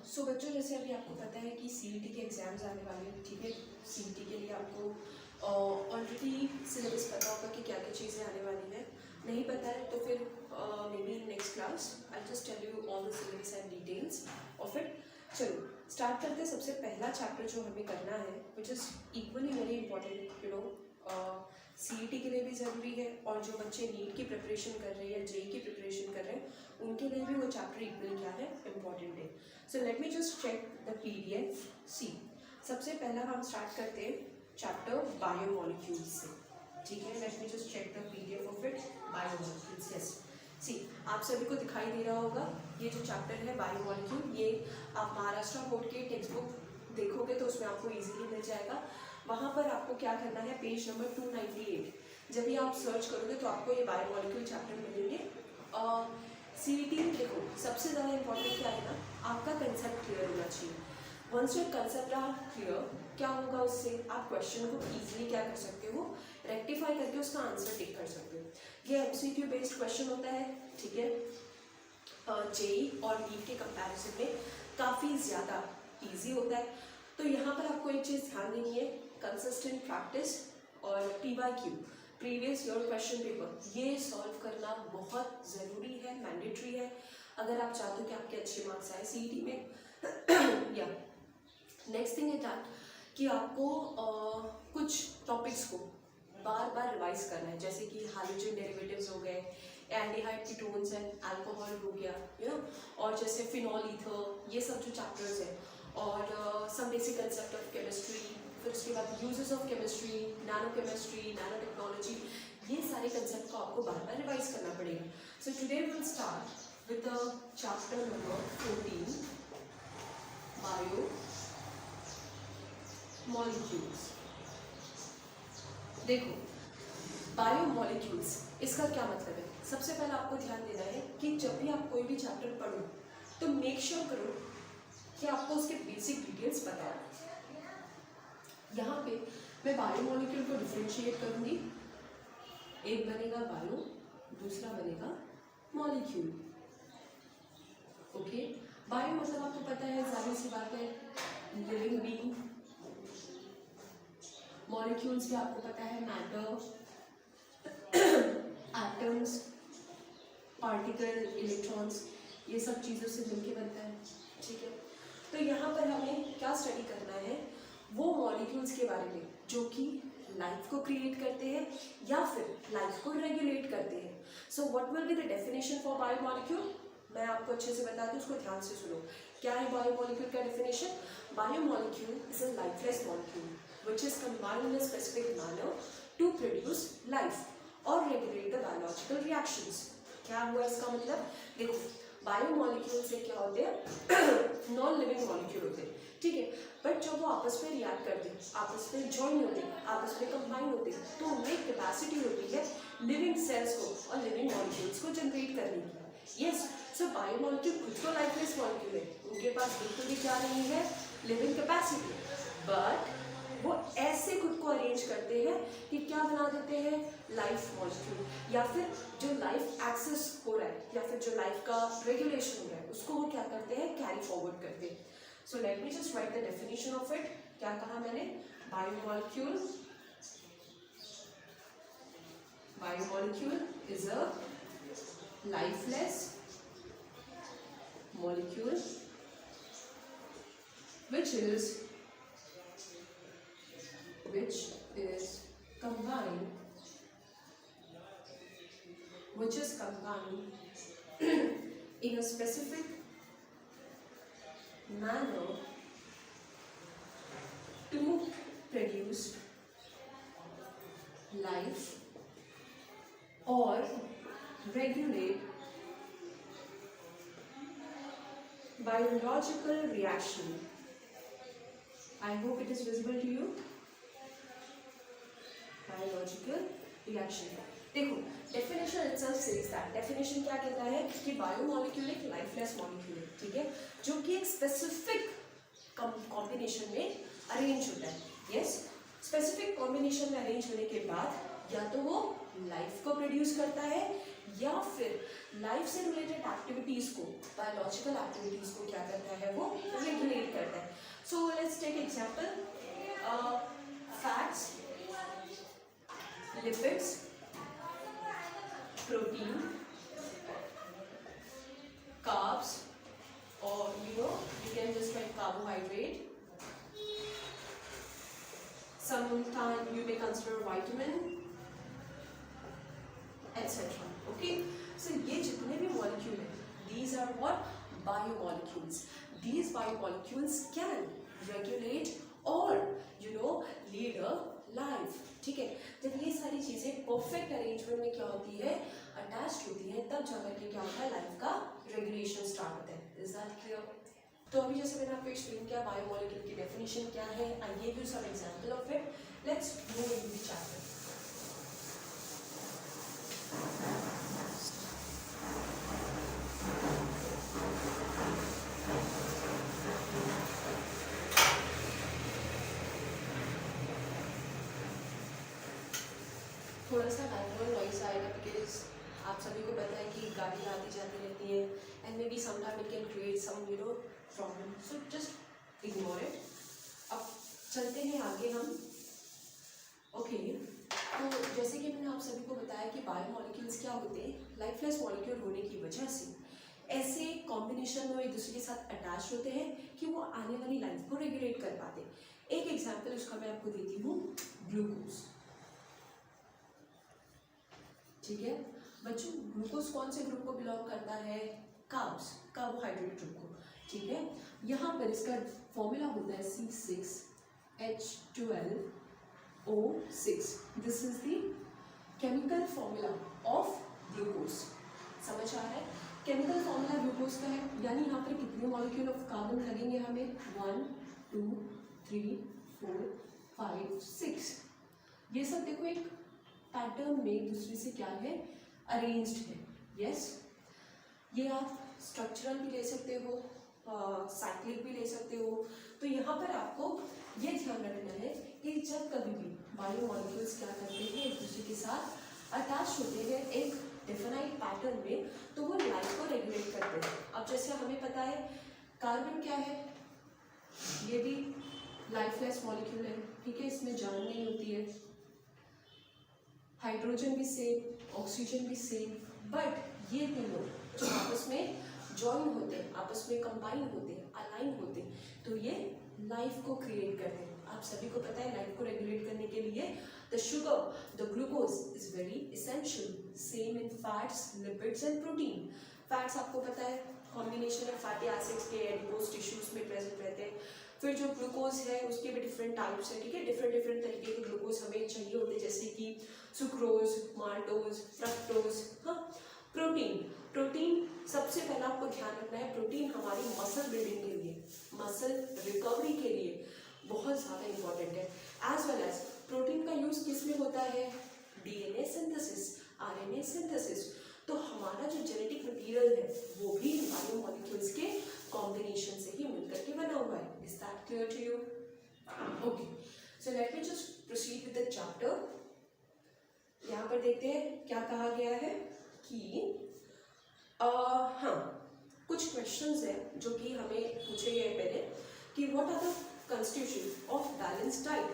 सो बच्चों, जैसे अभी आपको पता है कि सीईटी के एग्ज़ाम्स आने वाले हैं, ठीक है। सीईटी के लिए आपको ऑलरेडी सिलेबस पता होगा कि क्या क्या चीज़ें आने वाली हैं। नहीं पता है तो फिर maybe in next class I just tell you all the syllabus and details of it. चलो स्टार्ट करते हैं। सबसे पहला चैप्टर जो हमें करना है which is equally very important, you know, CET के लिए भी ज़रूरी है, और जो बच्चे नीट की प्रिपरेशन कर रहे हैं या जेई की प्रिपरेशन कर रहे हैं उनके लिए भी वो चैप्टर इक्वली क्या है, इम्पॉर्टेंट है। So let me just check the PDF। See सबसे पहला हम स्टार्ट करते हैं चैप्टर बायोमोलिक्यूल्स से, ठीक है। Let me just check the PDF of it, biomolecules. Yes, see आप सभी को दिखाई दे रहा होगा ये जो चैप्टर है बायोमोलिक्यूल, ये आप महाराष्ट्र बोर्ड के टेक्स्ट बुक देखोगे तो उसमें आपको इजीली मिल जाएगा। वहाँ पर आपको क्या करना है, पेज नंबर 298 जब भी आप सर्च करोगे तो आपको ये बायोमोलिक्यूल चैप्टर मिलेंगे। सीईटी देखो सबसे ज़्यादा इंपॉर्टेंट क्या है ना, आपका कंसेप्ट क्लियर होना चाहिए। Once your concept are clear, क्या होगा उससे आप क्वेश्चन को इजीली क्या कर सकते हो, रेक्टिफाई करके उसका आंसर टिक कर सकते हो। ये MCQ बेस्ड क्वेश्चन होता है, ठीक है। जेई और नीट के कंपैरिजन में काफ़ी ज़्यादा इजी होता है। तो यहाँ पर आपको एक चीज़ ध्यान देनी है, कंसिस्टेंट प्रैक्टिस और PYQ previous year question paper, ये सॉल्व करना बहुत ज़रूरी है, मैंडेटरी है अगर आप चाहते हो कि आपके अच्छे मार्क्स आए सीईटी में। या नेक्स्ट थिंग इज दैट कि आपको कुछ टॉपिक्स को बार बार रिवाइज करना है, जैसे कि हाइड्रोजन डेरिवेटिव्स हो गए, एल्डिहाइड कीटोन्स एंड अल्कोहल हो गया, यू नो, और जैसे फिनॉल ईथर, ये सब जो चैप्टर्स हैं, और some basic concept of chemistry, फिर उसके बाद uses of chemistry, nano chemistry, nano technology, ये सारे कंसेप्ट को आपको बार बार रिवाइज करना पड़ेगा। So today will start with the chapter number 14, bio molecules. देखो बायोमोलिक्यूल्स, इसका क्या मतलब है। सबसे पहले आपको ध्यान देना है कि जब भी आप कोई भी चैप्टर पढ़ो तो मेक श्योर करो कि आपको उसके बेसिक डिटेल्स पता है। यहाँ पे मैं बायोमोलिक्यूल को डिफरेंशिएट करूँगी, एक बनेगा बायो, दूसरा बनेगा मॉलिक्यूल। ओके, बायो मतलब आपको पता है, जाहिर सी बात है, लिविंग बीइंग। मॉलिक्यूल्स भी आपको पता है, मैटर, एटम्स, पार्टिकल, इलेक्ट्रॉन्स, ये सब चीज़ों से मिलके बनता है, ठीक है। तो यहाँ पर हमें क्या स्टडी करना है, वो मॉलिक्यूल्स के बारे में जो कि लाइफ को क्रिएट करते हैं या फिर लाइफ को रेगुलेट करते हैं। So what will be the definition for biomolecule, मैं आपको अच्छे से बता दूँ, उसको ध्यान से सुनो। क्या है बायोमोलिक्यूल का definition. Biomolecule is a lifeless molecule which is combined in a specific manner to produce life or regulate the biological reactions। क्या हुआ इसका मतलब, देखो बायोमोलिक्यूल से क्या होते हैं, नॉन लिविंग मॉलिक्यूल होते हैं, ठीक है। बट जब वो आपस में रिएक्ट करते हैं, आपस में ज्वाइन होते हैं, आपस में कंबाइन होते हैं, तो उनमें कैपेसिटी होती है लिविंग सेल्स को और लिविंग मॉलिक्यूल्स को जनरेट करने की। यस, सो बायोमोलिक्यूल खुद तो लाइफलेस मॉलिक्यूल है, उनके पास बिल्कुल भी क्या नहीं है, लिविंग कैपेसिटी, बट वो ऐसे खुद को अरेंज करते हैं कि क्या बना देते हैं, लाइफ मॉलिक्यूल, या फिर जो लाइफ एक्सेस हो रहा है या फिर जो लाइफ का रेगुलेशन हो रहा है उसको वो क्या करते हैं, कैरी फॉरवर्ड करते हैं। सो let me just right the definition of it. क्या कहा मैंने, biomolecule is a lifeless molecule which is combined in a specific manner to produce life or regulate biological reaction। I hope it is visible to you। Biological reaction, देखो definition itself says that, definition क्या कहता है कि biomolecule एक lifeless molecule है, ठीक है, जो कि एक स्पेसिफिक कॉम्बिनेशन में अरेंज होता है। यस, स्पेसिफिक कॉम्बिनेशन में अरेंज होने के बाद या तो वो लाइफ को प्रोड्यूस करता है या फिर लाइफ से रिलेटेड एक्टिविटीज को, बायोलॉजिकल एक्टिविटीज को क्या करता है, वो example, fats, lipids, protein, carbs, or you can just write carbohydrate. Sometimes you may consider vitamin, etc. Okay, so ये जितने भी molecule हैं, these are what? Biomolecules. These biomolecules can regulate or lead a life. ठीक है, जब ये सारी चीजें परफेक्ट अरेंजमेंट में क्या होती है, अटैच्ड होती है, तब जाकर के क्या होता है, लाइफ का रेगुलेशन स्टार्ट होता है. Is that clear? तो अभी जैसे मैंने आपको एक्सप्लेन किया बायोमोलिक्यूल की डेफिनेशन क्या है, I give you some example of it. Let's move into the chapter. थोड़ा सा बैकग्राउंड नॉइस आएगा बिकॉज आप सभी को पता है कि गाड़ी आती जाती रहती है and maybe sometime it can create some problem, so just ignore it. अब चलते हैं आगे हम. ओके, तो जैसे कि मैंने आप सभी को बताया कि बायोमोलिक्यूल्स क्या होते हैं, लाइफलेस मॉलिक्यूल होने की वजह से ऐसे कॉम्बिनेशन में एक दूसरे के साथ अटैच होते हैं कि वो आने वाली लाइफ को रेगुलेट कर पाते हैं. एक एग्जाम्पल उसका मैं आपको देती हूँ, ग्लूकोज. ठीक है बच्चों, ग्लूकोज कौन से ग्रुप को बिलोंग करता है? कार्ब्स, कार्बोहाइड्रेट ग्रुप को. ठीक है, यहाँ पर इसका फॉर्मूला होता है C6H12O6. This is the chemical formula of glucose. समझ आ रहा है? केमिकल फॉर्मूला ग्लूकोज का है, यानी यहाँ पर कितने मॉलिक्यूल ऑफ कार्बन लगेंगे हमें? 1 2 3 4 5 6. ये सब देखो एक पैटर्न में दूसरे से क्या है, अरेंज्ड है. यस, ये आप स्ट्रक्चरल भी ले सकते हो, साइक्लिक भी ले सकते हो. तो यहाँ पर आपको ये ध्यान रखना है कि जब कभी भी बायोमोलिक्यूल्स क्या करते हैं, एक दूसरे के साथ अटैच होते हैं एक डेफिनाइट पैटर्न में, तो वो लाइफ को रेगुलेट करते हैं. अब जैसे हमें पता है कार्बन क्या है, ये भी लाइफलेस मॉलिक्यूल है. ठीक है, इसमें जान नहीं होती है. हाइड्रोजन भी सेम, ऑक्सीजन भी सेम, बट ये तीनों जो आपस में जॉइन होते हैं, आपस में कंबाइन होते हैं, अलाइन होते हैं, तो ये लाइफ को क्रिएट करते हैं. आप सभी को पता है लाइफ को रेगुलेट करने के लिए the sugar, the glucose is very essential. Same in fats, lipids and protein. Fats आपको पता है कॉम्बिनेशन ऑफ फैटी एसिड्स के एडिपोज टिश्यूज में प्रेजेंट रहते हैं. फिर जो ग्लूकोज है उसके भी डिफरेंट टाइप्स हैं. ठीक है, डिफरेंट डिफरेंट तरीके के ग्लूकोज हमें चाहिए होते हैं, जैसे कि सुक्रोज, माल्टोज, फ्रक्टोज. हाँ, प्रोटीन. प्रोटीन सबसे पहला आपको ध्यान रखना है, प्रोटीन हमारी मसल बिल्डिंग के लिए, मसल रिकवरी के लिए बहुत ज़्यादा इंपॉर्टेंट है. एज वेल एज प्रोटीन का यूज किस में होता है? DNA synthesis, RNA synthesis. तो हमारा जो जेनेटिक मटेरियल है वो भी बायोमोलिक्यूल्स के कॉम्बिनेशन से ही मिलकर के बना हुआ है. Is that clear to you? Okay, so let me just proceed with the chapter. यहाँ पर देखते हैं क्या कहा गया है कि हाँ, कुछ क्वेश्चंस हैं जो कि हमें पूछे गए पहले कि what are the constitution of balance diet.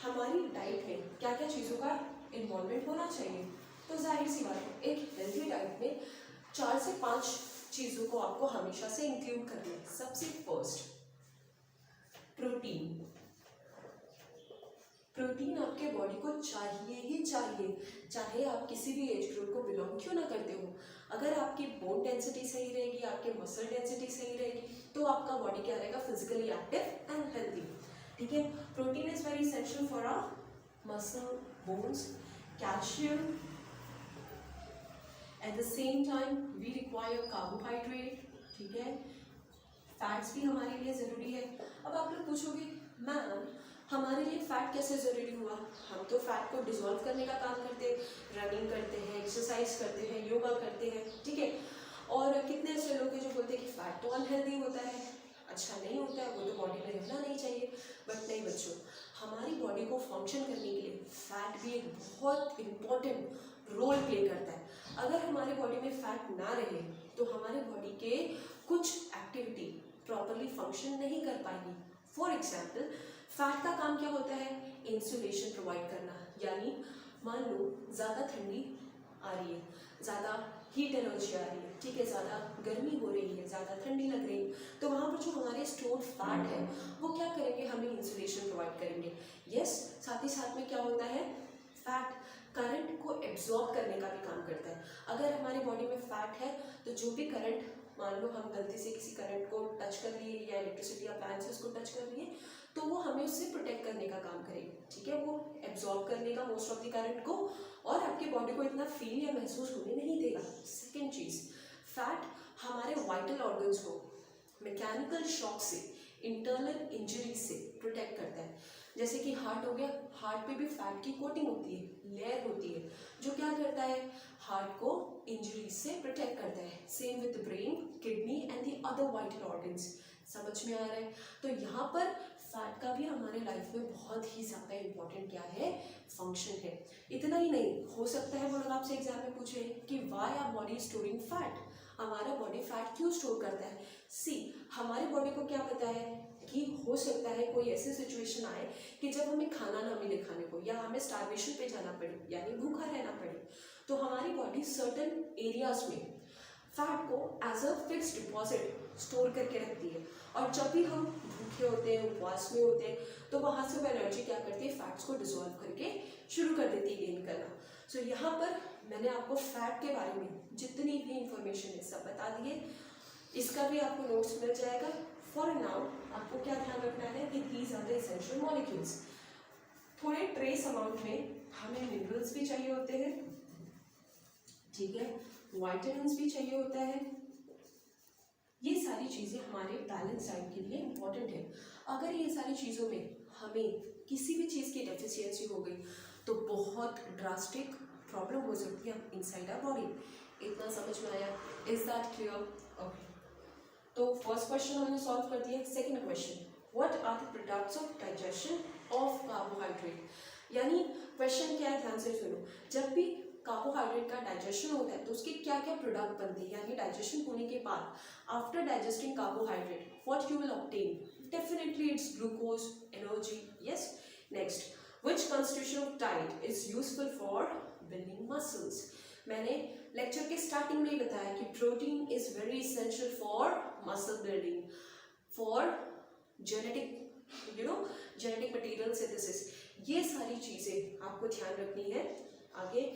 हमारी डाइट में क्या क्या चीज़ों का इन्वॉल्वमेंट होना चाहिए? तो जाहिर सी बात है, एक हेल्थी डाइट में 4 से 5 चीज़ों को आपको हमेशा से इंक्लूड करना है. सबसे फर्स्ट, प्रोटीन. प्रोटीन आपके बॉडी को चाहिए ही चाहिए, चाहे आप किसी भी एज ग्रुप को बिलोंग क्यों ना करते हो. अगर आपकी बोन डेंसिटी सही रहेगी, आपके मसल डेंसिटी सही रहेगी, तो आपका बॉडी क्या रहेगा? Physically active and healthy. ठीक है, protein is very essential for our muscle, bones, calcium. At the same time we require carbohydrate. ठीक है, फैट्स भी हमारे लिए ज़रूरी है. अब आप लोग पूछोगे मैम हमारे लिए फैट कैसे ज़रूरी हुआ? हम तो फैट को डिसॉल्व करने का काम करते हैं, रनिंग करते हैं, एक्सरसाइज करते हैं, योगा करते हैं. ठीक है, और कितने ऐसे लोग हैं जो बोलते हैं कि फैट तो अनहेल्दी होता है, अच्छा नहीं होता है, वो तो बॉडी में रहना नहीं चाहिए. बट नहीं बच्चों, हमारी बॉडी को फंक्शन करने के लिए फैट भी एक बहुत इम्पॉर्टेंट रोल प्ले करता है. अगर हमारे बॉडी में फैट ना रहे तो हमारे बॉडी के कुछ एक्टिविटी प्रॉपरली फंक्शन नहीं कर पाएगी. फॉर एग्जाम्पल फैट का काम क्या होता है, इंसुलेशन प्रोवाइड करना, यानी मान लो ज़्यादा ठंडी आ रही है, ज़्यादा हीट एनर्जी आ रही है, ठीक है, ज़्यादा गर्मी हो रही है, ज़्यादा ठंडी लग रही है, तो वहाँ पर जो हमारे स्टोर फैट है वो क्या करेंगे, हमें इंसुलेशन प्रोवाइड करेंगे। यस, साथ ही साथ में क्या होता है, फैट करंट को एब्जॉर्ब करने का भी काम करता है। अगर हमारे बॉडी में फैट है तो जो भी करंट, मान लो हम गलती से किसी करंट को टच कर लिए या इलेक्ट्रिसिटी अप्लायंसेस को टच कर लिए, तो वो हमें उससे प्रोटेक्ट करने का काम करेगी, ठीक है, वो एब्जॉर्ब कर लेगा मोस्ट ऑफ द करंट को और आपकी बॉडी को इतना फील या महसूस होने नहीं देगा। सेकेंड चीज़, फैट हमारे वाइटल ऑर्गन्स को मैकेनिकल शॉक से, इंटरनल इंजरीज से प्रोटेक्ट करता है। जैसे कि हार्ट हो गया, हार्ट पे भी फैट की कोटिंग होती है, लेयर होती है, जो क्या करता है, हार्ट को इंजरीज से प्रोटेक्ट करता है। Same with brain, kidney and the other vital organs. समझ में आ रहा है? तो यहाँ पर फैट का भी हमारे लाइफ में बहुत ही ज़्यादा इम्पोर्टेंट क्या है, फंक्शन है। इतना ही नहीं, हो सकता है वो लोग आपसे एग्जाम में पूछे कि why are body storing fat, हमारा बॉडी फैट क्यों स्टोर करता है। सी, हमारी बॉडी को क्या पता है कि हो सकता है कोई ऐसी सिचुएशन आए कि जब हमें खाना ना मिले खाने को, या हमें स्टार्वेशन पे जाना पड़े, यानी भूखा रहना पड़े, तो हमारी बॉडी सर्टन एरियाज में फैट को as a fix deposit store करके रखती है। और जब भी हम भूखे होते हैं, उपवास में होते हैं, तो वहाँ से वो एनर्जी क्या करती है, फैट्स को डिसॉल्व करके शुरू कर देती है गेन करना। सो यहाँ पर मैंने आपको फैट के बारे में जितनी भी इंफॉर्मेशन है सब बता दी है। इसका भी आपको नोट्स मिल जाएगा। फॉर नाउ आपको क्या ध्यान रखना है कि these are the essential molecules. थोड़े ट्रेस अमाउंट में हमें मिनरल्स भी चाहिए होते हैं, ठीक है, विटामिन्स भी चाहिए होता है। ये सारी चीज़ें हमारे बैलेंस डाइट के लिए इम्पॉर्टेंट है। अगर ये सारी चीज़ों में हमें किसी भी चीज़ की डेफिशिएंसी हो गई तो बहुत ड्रास्टिक प्रॉब्लम हो सकती है इनसाइड आवर बॉडी। इतना समझ में आया? Is that clear? ओके, तो फर्स्ट क्वेश्चन हमने सॉल्व कर दिया। Second question, what are the products of digestion of carbohydrate. यानी क्वेश्चन क्या है, ध्यान से सुनो। जब भी कार्बोहाइड्रेट का डाइजेशन होता है तो उसके क्या क्या प्रोडक्ट बनते हैं, यानी डाइजेशन होने के बाद after digesting carbohydrate what you will obtain, definitely it's glucose, energy. Yes, next, which constitution of diet is useful for building muscles. मैंने लेक्चर के स्टार्टिंग में ही बताया कि protein is very essential for muscle building, for genetic genetic material synthesis. ये सारी चीजें आपको ध्यान रखनी है। आगे,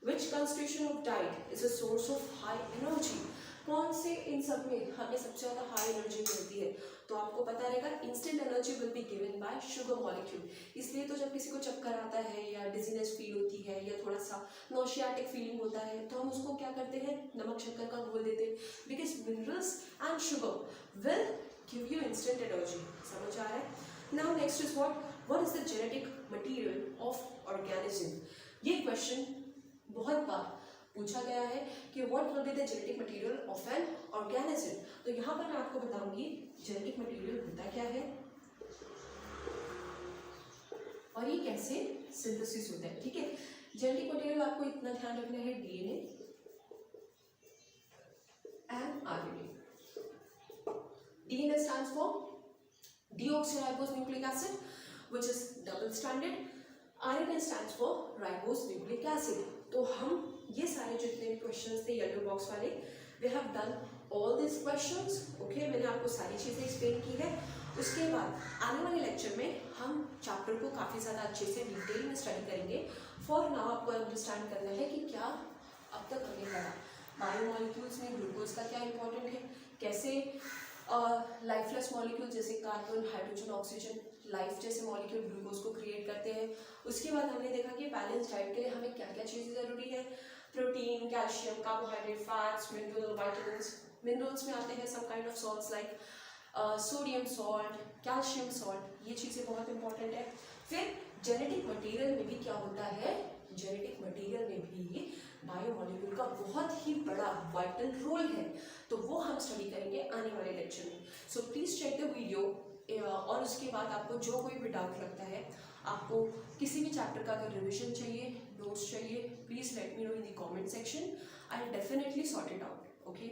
Which constitution of diet is a source of high energy? कौन से इन सब में हमें सबसे ज़्यादा हाई एनर्जी मिलती है? तो आपको पता रहेगा instant energy will be given by sugar molecule. इसलिए तो जब किसी को चक्कर आता है या डिजीनेस फील होती है या थोड़ा सा नोशियाटिक फीलिंग होता है तो हम उसको क्या करते हैं, नमक शक्कर का घोल देते हैं, because minerals and sugar will give you instant energy. समझ आ रहा है? Now next is what is the genetic material of organism. ये क्वेश्चन बहुत बार पूछा गया है कि what will be the genetic material of an organism. तो यहाँ पर मैं आपको बताऊंगी जेनेटिक मटेरियल होता क्या है और ये कैसे सिंथेसिस होता है। ठीक है, जेनेटिक मटेरियल आपको इतना ध्यान रखना है, DNA and RNA. DNA stands for deoxyribonucleic acid which is double stranded. RNA stands for ribonucleic acid. तो हम ये सारे जितने भी क्वेश्चंस थे येलो बॉक्स वाले, we have done all this questions. Okay, मैंने आपको सारी चीज़ें एक्सप्लेन की है। उसके बाद आने वाले लेक्चर में हम चैप्टर को काफ़ी ज़्यादा अच्छे से डिटेल में स्टडी करेंगे। फॉर नाउ आपको अंडरस्टैंड करना है कि क्या अब तक हमें पढ़ा, बायोमॉलिक्यूल्स में ग्लूकोज का क्या इंपॉर्टेंट है, कैसे लाइफलेस मॉलिक्यूल जैसे कार्बन, हाइड्रोजन, ऑक्सीजन, लाइफ जैसे मॉलिक्यूल ग्लूकोज को क्रिएट करते हैं। उसके बाद हमने देखा कि बैलेंस डाइट के लिए हमें क्या क्या चीज़ें ज़रूरी है, protein, calcium, carbohydrate, fats, mineral, vitamins. Minerals में आते हैं some kind of salts like sodium salt, calcium salt, ये चीज़ें बहुत इंपॉर्टेंट है। फिर जेनेटिक मटेरियल में भी क्या होता है, जेनेटिक मटेरियल में भी बायोमॉलिक्यूल का बहुत ही बड़ा वाइटल रोल है, तो वो हम स्टडी करेंगे आने वाले लेक्चर में। So please check the video. और उसके बाद आपको जो कोई भी डाउट लगता है, आपको किसी भी चैप्टर का अगर रिविजन चाहिए, नोट्स चाहिए, please let me know in the comment section. I will definitely sort it out. Okay.